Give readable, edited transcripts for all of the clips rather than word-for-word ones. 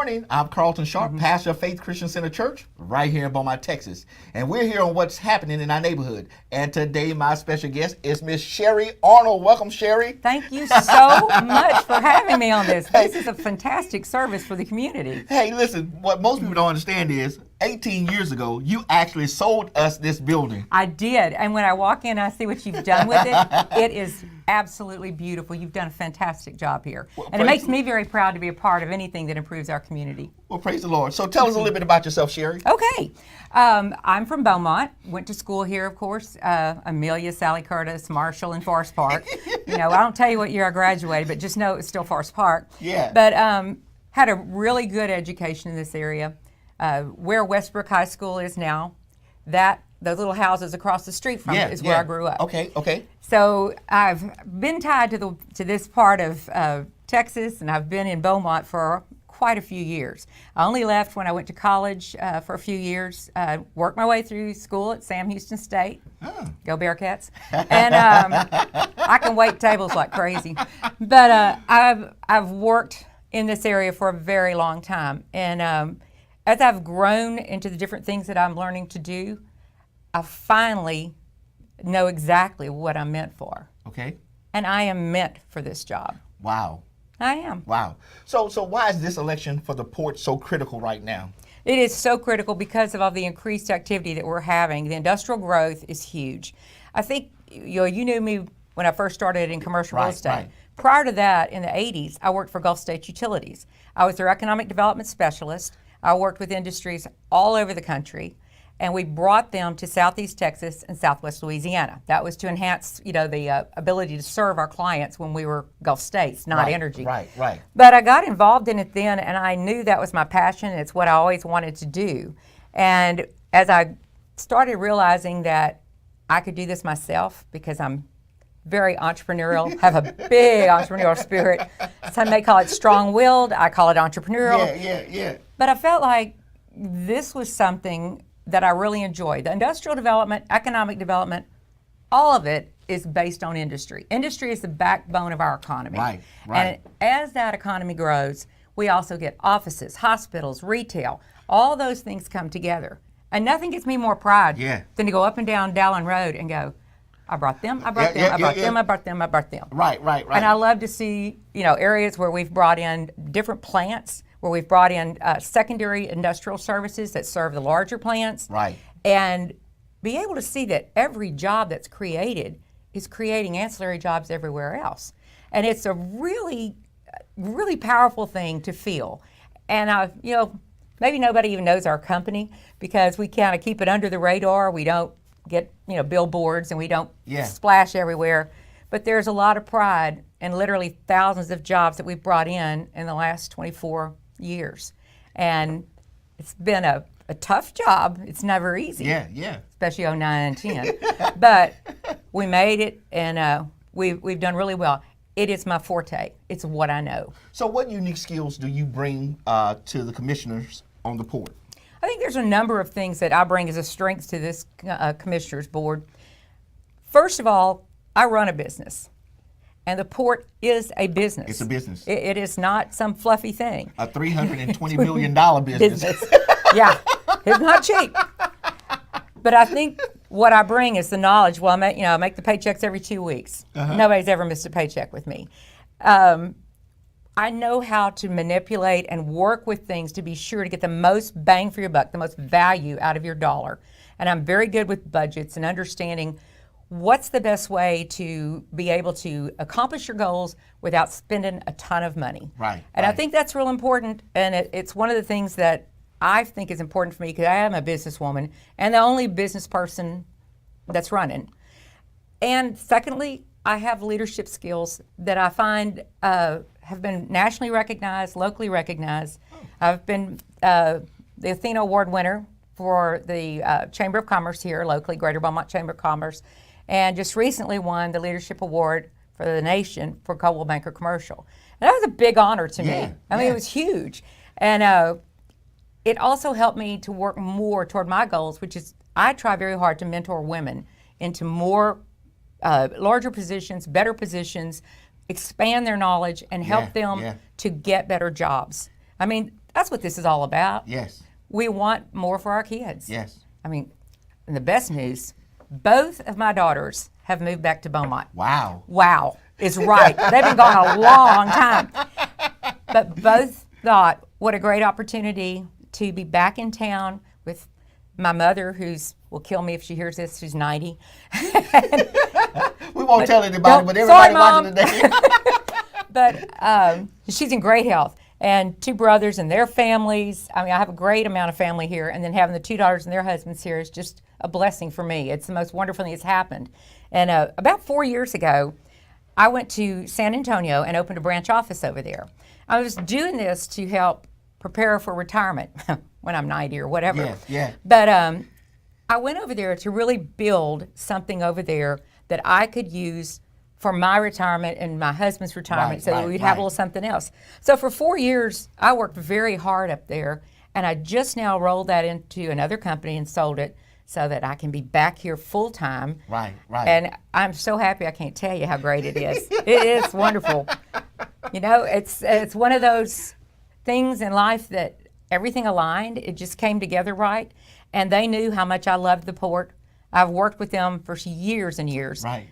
morning. I'm Carlton Sharp, pastor of Faith Christian Center Church, right here in Beaumont, Texas. And we're here on what's happening in our neighborhood. And today, my special guest is Miss Sheri Arnold. Welcome, Sheri. Thank you so much for having me on this. This is a fantastic service for the community. Hey, listen, what most people don't understand is 18 years ago, you actually sold us this building. I did. And when I walk in, I see what you've done with it. It is absolutely beautiful. You've done a fantastic job here. Well, and it makes me very proud to be a part of anything that improves our community. Well, praise the Lord. So tell us a little bit about yourself, Sheri. Okay. I'm from Beaumont. Went to school here, of course. Amelia, Sally Curtis, Marshall, and Forest Park. I don't tell you what year I graduated, but just know it's still Forest Park. Yeah. But had a really good education in this area. Where Westbrook High School is now, those little houses across the street from it is where I grew up. Okay. So I've been tied to this part of Texas, and I've been in Beaumont for quite a few years. I only left when I went to college for a few years. Worked my way through school at Sam Houston State. Oh. Go Bearcats! And I can wait tables like crazy. But I've worked in this area for a very long time, and as I've grown into the different things that I'm learning to do, I finally know exactly what I'm meant for. Okay. And I am meant for this job. Wow. I am. Wow. So why is this election for the port so critical right now? It is so critical because of all the increased activity that we're having. The industrial growth is huge. I think you knew me when I first started in commercial real estate. Right. Prior to that, in the 80s, I worked for Gulf States Utilities. I was their economic development specialist. I worked with industries all over the country, and we brought them to Southeast Texas and Southwest Louisiana. That was to enhance, the ability to serve our clients when we were Gulf States, not energy. Right. But I got involved in it then, and I knew that was my passion. It's what I always wanted to do. And as I started realizing that I could do this myself, because I'm very entrepreneurial, have a big entrepreneurial spirit. Some may call it strong-willed. I call it entrepreneurial. Yeah. But I felt like this was something that I really enjoyed. The industrial development, economic development, all of it is based on industry. Industry is the backbone of our economy. Right. And as that economy grows, we also get offices, hospitals, retail. All those things come together. And nothing gives me more pride than to go up and down Dallin Road and go, I brought them, I brought them, I brought them. Right. And I love to see, areas where we've brought in different plants, where we've brought in secondary industrial services that serve the larger plants. Right. And be able to see that every job that's created is creating ancillary jobs everywhere else. And it's a really, really powerful thing to feel. And, maybe nobody even knows our company because we kind of keep it under the radar. We don't get, billboards, and we don't splash everywhere. But there's a lot of pride in literally thousands of jobs that we've brought in the last 24 years. And it's been a tough job. It's never easy. Yeah. Especially 09 and 10. But we made it, and we've done really well. It is my forte. It's what I know. So what unique skills do you bring to the commissioners on the port? I think there's a number of things that I bring as a strength to this commissioners board. First of all, I run a business, and the port is a business. It's a business. It is not some fluffy thing. A $320 million business. Yeah, it's not cheap. But I think what I bring is the knowledge. Well, I make the paychecks every 2 weeks. Nobody's ever missed a paycheck with me. I know how to manipulate and work with things to be sure to get the most bang for your buck, the most value out of your dollar. And I'm very good with budgets and understanding what's the best way to be able to accomplish your goals without spending a ton of money. Right. And I think that's real important, and it's one of the things that I think is important for me because I am a businesswoman and the only business person that's running. And secondly, I have leadership skills that I find have been nationally recognized, locally recognized. I've been the Athena Award winner for the Chamber of Commerce here locally, Greater Beaumont Chamber of Commerce, and just recently won the Leadership Award for the nation for Coldwell Banker Commercial. And that was a big honor to me. I mean, it was huge. And it also helped me to work more toward my goals, which is I try very hard to mentor women into more larger positions, better positions, expand their knowledge, and help them to get better jobs. I mean, That's what this is all about. Yes. We want more for our kids. Yes. I mean, and the best news, both of my daughters have moved back to Beaumont. Wow. Wow is right. They've been gone a long time. But both thought, what a great opportunity to be back in town with my mother, will kill me if she hears this, she's 90. We won't tell anybody, but everybody watching today. But she's in great health. And 2 brothers and their families. I mean, I have a great amount of family here. And then having the 2 daughters and their husbands here is just a blessing for me. It's the most wonderful thing that's happened. And about 4 years ago, I went to San Antonio and opened a branch office over there. I was doing this to help prepare for retirement when I'm 90 or whatever. Yeah, yeah. But I went over there to really build something over there that I could use for my retirement and my husband's retirement, so that we'd have a little something else. So for 4 years, I worked very hard up there, and I just now rolled that into another company and sold it so that I can be back here full time. Right. And I'm so happy, I can't tell you how great it is. It is wonderful. You know, it's one of those things in life that everything aligned. It just came together right, and they knew how much I loved the port. I've worked with them for years and years. Right.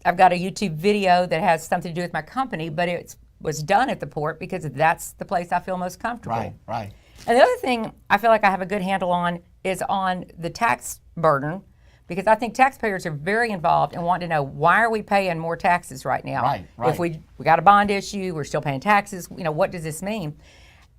I've got a YouTube video that has something to do with my company, but it was done at the port because that's the place I feel most comfortable. Right. And the other thing I feel like I have a good handle on is on the tax burden, because I think taxpayers are very involved and want to know, why are we paying more taxes right now? Right. If we got a bond issue, we're still paying taxes, what does this mean?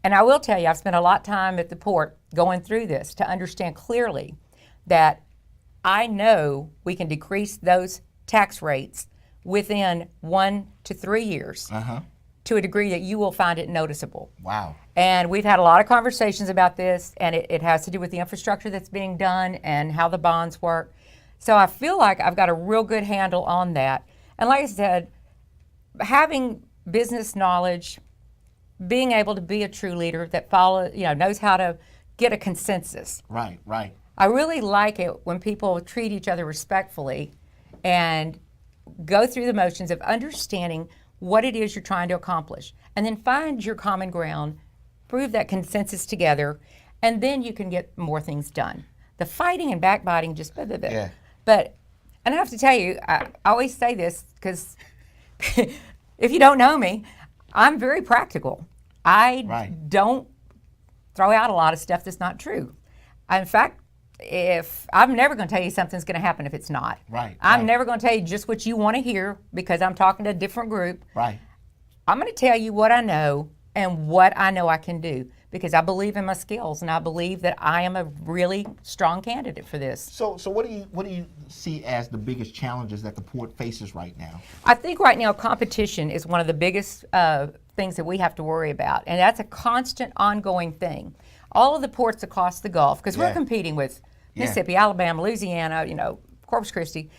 And I will tell you, I've spent a lot of time at the port going through this to understand clearly that I know we can decrease those tax rates within 1 to 3 years to a degree that you will find it noticeable. Wow. And we've had a lot of conversations about this, and it has to do with the infrastructure that's being done and how the bonds work. So I feel like I've got a real good handle on that. And like I said, having business knowledge, being able to be a true leader that knows how to get a consensus. Right. I really like it when people treat each other respectfully and go through the motions of understanding what it is you're trying to accomplish, and then find your common ground, prove that consensus together, and then you can get more things done. The fighting and backbiting just blah, blah, blah. Yeah. But, and I have to tell you, I always say this because if you don't know me, I'm very practical. I don't throw out a lot of stuff that's not true. In fact, if I'm never going to tell you something's going to happen if it's not. I'm never going to tell you just what you want to hear because I'm talking to a different group. Right. I'm going to tell you what I know and what I know I can do because I believe in my skills and I believe that I am a really strong candidate for this. So what do you see as the biggest challenges that the port faces right now? I think right now competition is one of the biggest things that we have to worry about, and that's a constant ongoing thing. All of the ports across the Gulf, because we're competing with Mississippi, Alabama, Louisiana, Corpus Christi.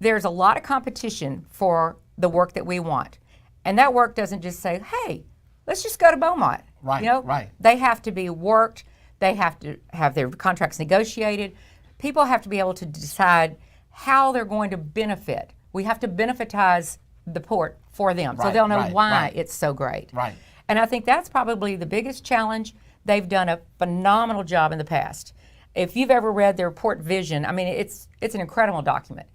There's a lot of competition for the work that we want. And that work doesn't just say, hey, let's just go to Beaumont. Right. They have to be worked. They have to have their contracts negotiated. People have to be able to decide how they're going to benefit. We have to benefitize the port for them so they'll know why it's so great. Right. And I think that's probably the biggest challenge. They've done a phenomenal job in the past. If you've ever read their port vision, I mean, it's an incredible document.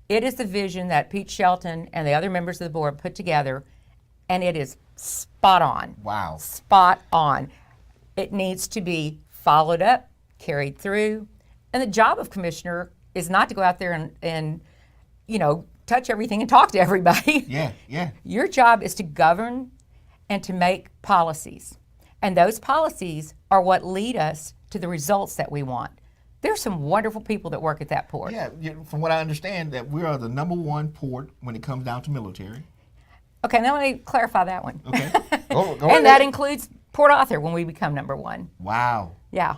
It is the vision that Pete Shelton and the other members of the board put together, and it is spot on. Wow. Spot on. It needs to be followed up, carried through, and the job of commissioner is not to go out there and touch everything and talk to everybody. Yeah. Your job is to govern and to make policies. And those policies are what lead us to the results that we want. There's some wonderful people that work at that port. Yeah, from what I understand, that we are the #1 port when it comes down to military. Okay, now let me clarify that one. Okay. Go and ahead. that includes Port Arthur when we become #1. Wow. Yeah.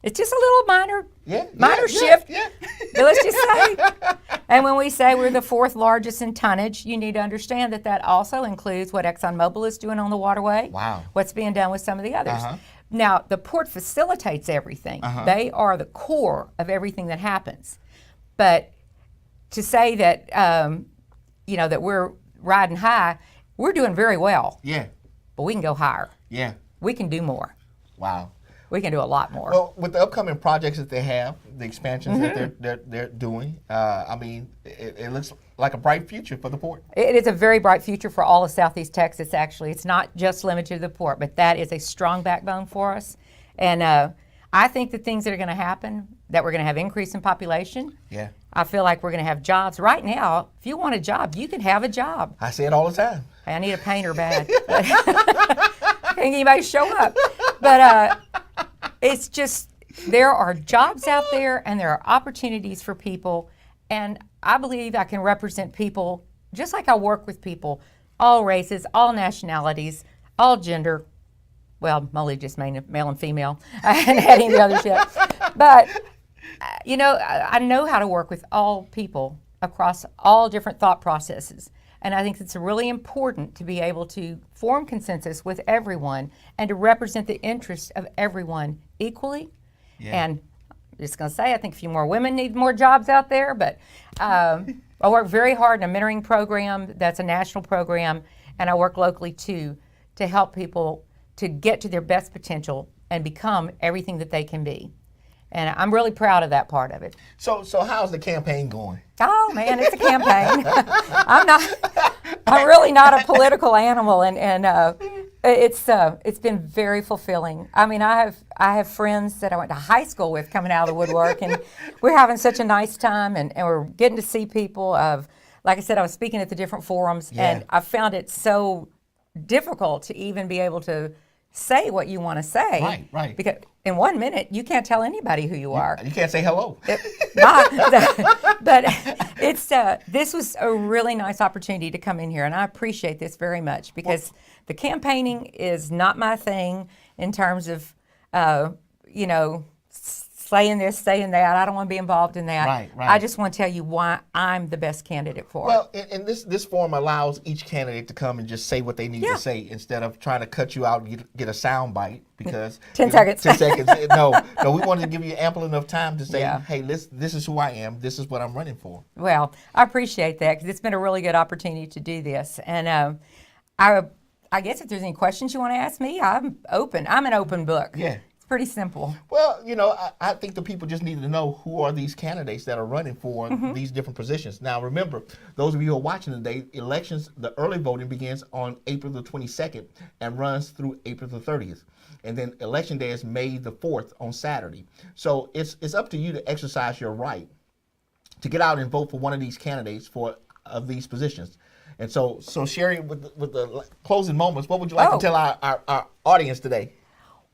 It's just a little minor shift. Yeah. But let's just say, and when we say we're the 4th largest in tonnage, you need to understand that that also includes what ExxonMobil is doing on the waterway. Wow. What's being done with some of the others. Now, the port facilitates everything. They are the core of everything that happens. But to say that, that we're riding high, we're doing very well. Yeah. But we can go higher. Yeah. We can do more. Wow. We can do a lot more. Well, with the upcoming projects that they have, the expansions that they're doing, I mean, it looks like a bright future for the port. It is a very bright future for all of Southeast Texas, actually. It's not just limited to the port, but that is a strong backbone for us. And I think the things that are going to happen, that we're going to have increase in population. Yeah. I feel like we're going to have jobs. Right now, if you want a job, you can have a job. I say it all the time. I need a painter bad. Can't anybody show up. But it's just, there are jobs out there and there are opportunities for people. And I believe I can represent people just like I work with people, all races, all nationalities, all gender. Well, mostly just male and female, and adding the other shit. But, you know, I know how to work with all people across all different thought processes. And I think it's really important to be able to form consensus with everyone and to represent the interests of everyone equally. Yeah. And I'm just going to say, I think a few more women need more jobs out there. But I work very hard in a mentoring program that's a national program, and I work locally too to help people to get to their best potential and become everything that they can be. And I'm really proud of that part of it. So how's the campaign going? Oh man, it's a campaign. I'm really not a political animal, and it's been very fulfilling. I mean, I have friends that I went to high school with coming out of the woodwork, and we're having such a nice time, and we're getting to see people. Like I said, I was speaking at the different forums, and I found it so difficult to even be able to say what you want to say. Right. Because in 1 minute, you can't tell anybody who you are. You can't say hello. But this was a really nice opportunity to come in here, and I appreciate this very much because the campaigning is not my thing in terms of, saying this, saying that. I don't want to be involved in that. Right. I just want to tell you why I'm the best candidate for it. Well, and this forum allows each candidate to come and just say what they need to say instead of trying to cut you out and get a sound bite because 10 seconds. 10 seconds. No, we wanted to give you ample enough time to say, hey, this is who I am. This is what I'm running for. Well, I appreciate that because it's been a really good opportunity to do this. And I guess if there's any questions you want to ask me, I'm open. I'm an open book. Yeah. Pretty simple. Well, I think the people just need to know who are these candidates that are running for these different positions. Now, remember, those of you who are watching today, elections, the early voting begins on April the 22nd and runs through April the 30th. And then election day is May the 4th on Saturday. So it's up to you to exercise your right to get out and vote for one of these candidates of these positions. And so Sheri, with the closing moments, what would you like to tell our audience today?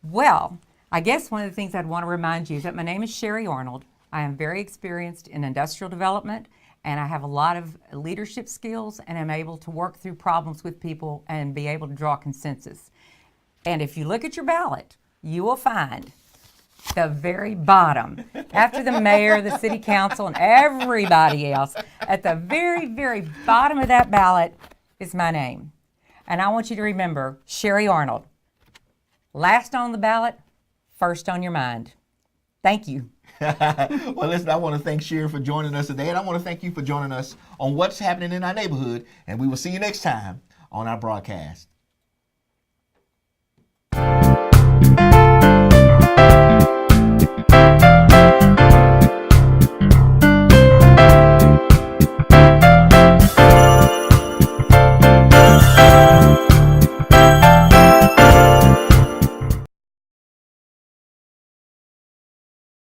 Well, I guess one of the things I'd want to remind you is that my name is Sheri Arnold. I am very experienced in industrial development, and I have a lot of leadership skills, and I'm able to work through problems with people and be able to draw consensus. And if you look at your ballot, you will find the very bottom, after the mayor, the city council, and everybody else, at the very, very bottom of that ballot is my name. And I want you to remember, Sheri Arnold, last on the ballot, first on your mind. Thank you. Well, listen, I want to thank Sheri for joining us today, and I want to thank you for joining us on What's Happening in Our Neighborhood, and we will see you next time on our broadcast.